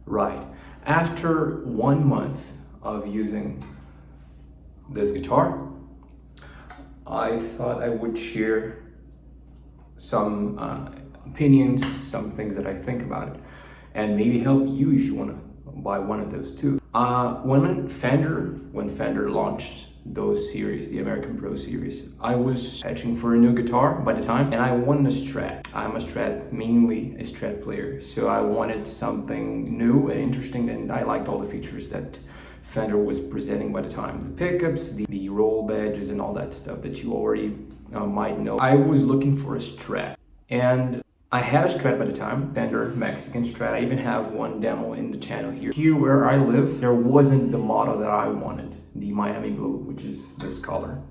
Right. After 1 month of using this guitar, I thought I would share some opinions, some things that I think about it, and maybe help you if you want to buy one of those too. When Fender launched those series, the American Pro series, I was searching for a new guitar by the time, and I wanted a Strat. I'm a Strat, mainly a Strat player, so I wanted something new and interesting, and I liked all the features that Fender was presenting by the time. The pickups, the roll badges, and all that stuff that you already might know. I was looking for a Strat, and I had a Strat by the time, Fender Mexican Strat. I even have one demo in the channel here. Here where I live, there wasn't the model that I wanted, the Miami Blue, which is this color.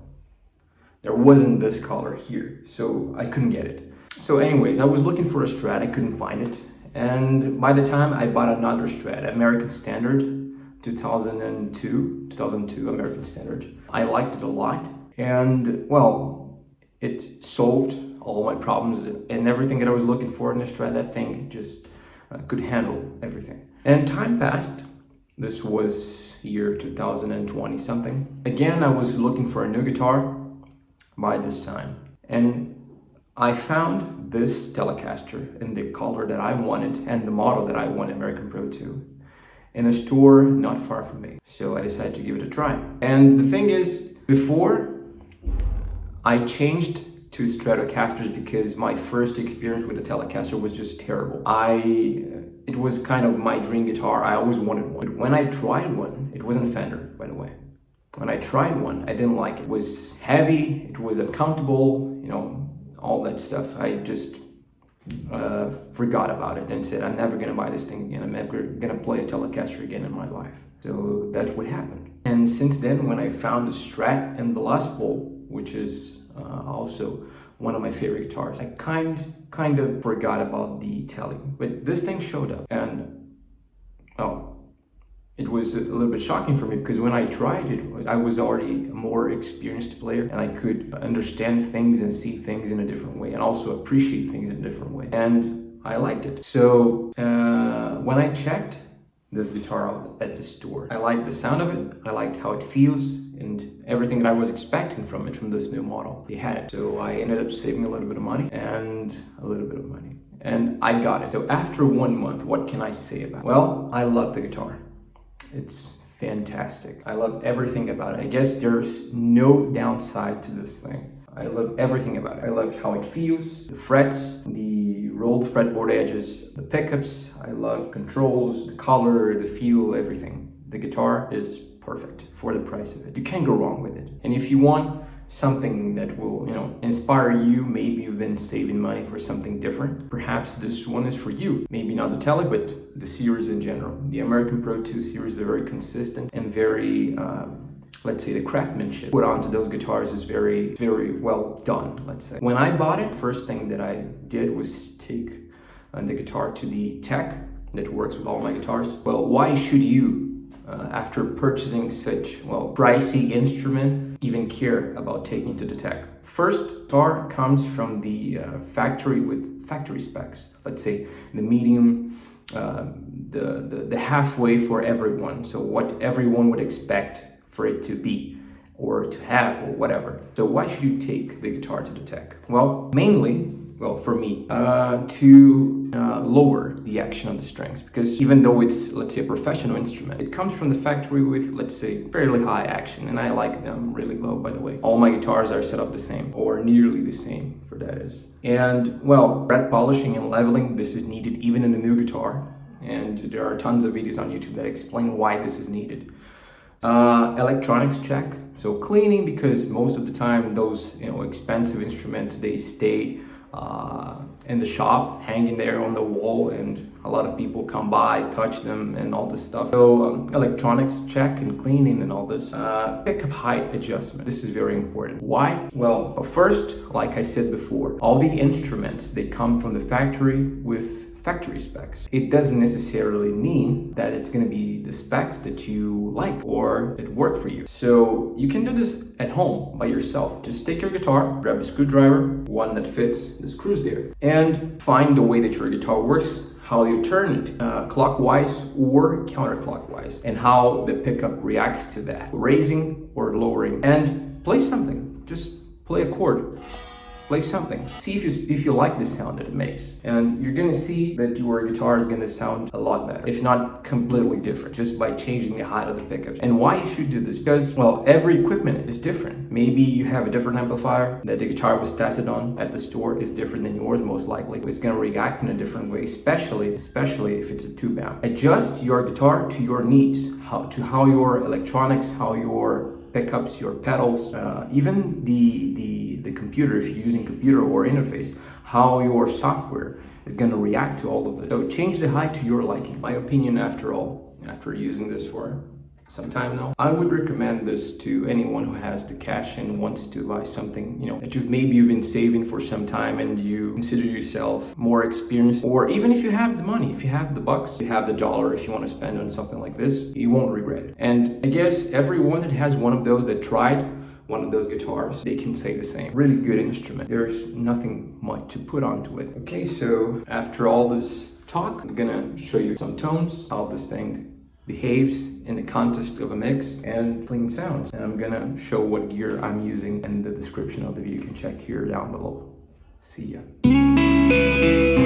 There wasn't this color here, so I couldn't get it. So anyways, I was looking for a Strat, I couldn't find it. And by the time I bought another Strat, American Standard, 2002 American Standard. I liked it a lot, and well, it solved all my problems and everything that I was looking for in a Strat. That thing just could handle everything. And time passed. This was year 2020 something. Again, I was looking for a new guitar by this time, and I found this Telecaster in the color that I wanted and the model that I wanted, American Pro II, in a store not far from me. So I decided to give it a try. And the thing is, before I changed to Stratocasters because my first experience with the Telecaster was just terrible. It was kind of my dream guitar. I always wanted one. But when I tried one, it wasn't Fender, by the way. When I tried one, I didn't like it. It was heavy, it was uncomfortable, you know, all that stuff. I just forgot about it and said, I'm never gonna buy this thing again. I'm never gonna play a Telecaster again in my life. So that's what happened. And since then, when I found the Strat and the Les Paul, which is also one of my favorite guitars, I kind of forgot about the Tele. But this thing showed up, and well, it was a little bit shocking for me because when I tried it, I was already a more experienced player, and I could understand things and see things in a different way, and also appreciate things in a different way. And I liked it. So when I checked this guitar out at the store, I liked the sound of it, I liked how it feels, and everything that I was expecting from it, from this new model. They had it. So I ended up saving a little bit of money and a little bit of money. And I got it. So after 1 month, what can I say about it? Well, I love the guitar. It's fantastic. I love everything about it. I guess there's no downside to this thing. I love everything about it. I loved how it feels, the frets, the rolled fretboard edges, the pickups. I love controls, the color, the feel, everything. The guitar is perfect for the price of it. You can't go wrong with it. And if you want something that will, you know, inspire you, maybe you've been saving money for something different, perhaps this one is for you. Maybe not the Tele, but the series in general. The American Pro II series are very consistent and very, let's say, the craftsmanship put onto those guitars is very, very well done, let's say. When I bought it, first thing that I did was take the guitar to the tech that works with all my guitars. Well, why should you, after purchasing such, well, pricey instrument, even care about taking it to the tech? First, guitar comes from the factory with factory specs. Let's say the medium, the halfway for everyone. So what everyone would expect for it to be or to have or whatever. So why should you take the guitar to the tech? Well, mainly, well, for me, to lower the action of the strings, because even though it's, let's say, a professional instrument, it comes from the factory with, let's say, fairly high action, and I like them really low, by the way. All my guitars are set up the same, or nearly the same, for that is. And, well, fret polishing and leveling, this is needed even in a new guitar, and there are tons of videos on YouTube that explain why this is needed. Electronics check, so cleaning, because most of the time those, you know, expensive instruments, they stay in the shop, hanging there on the wall, and a lot of people come by, touch them, and all this stuff. So electronics check and cleaning and all this. Pickup height adjustment. This is very important. Why? Well, first, like I said before, all the instruments, they come from the factory with factory specs. It doesn't necessarily mean that it's going to be the specs that you like or that work for you. So you can do this at home by yourself. Just take your guitar, grab a screwdriver, one that fits the screws there, and find the way that your guitar works, how you turn it clockwise or counterclockwise, and how the pickup reacts to that, raising or lowering. And play something, just play a chord. Play something. See if you like the sound that it makes. And you're gonna see that your guitar is gonna sound a lot better, if not completely different, just by changing the height of the pickups. And why you should do this? Because, well, every equipment is different. Maybe you have a different amplifier that the guitar was tested on at the store is different than yours, most likely. It's gonna react in a different way, especially if it's a tube amp. Adjust your guitar to your needs, to how your electronics, how your pickups, your pedals, even the computer, if you're using computer or interface, how your software is going to react to all of it. So change the height to your liking. My opinion, after all, after using this for some time now, I would recommend this to anyone who has the cash and wants to buy something, you know, that you've been saving for some time and you consider yourself more experienced, or even if you have the money, if you have the bucks, you have the dollar, if you want to spend on something like this, you won't regret it. And I guess everyone that has one of those, that tried one of those guitars, they can say the same. Really good instrument. There's nothing much to put onto it. Okay, so after all this talk, I'm gonna show you some tones, how this thing behaves in the context of a mix, and clean sounds. And I'm gonna show what gear I'm using in the description of the video. You can check here down below. See ya.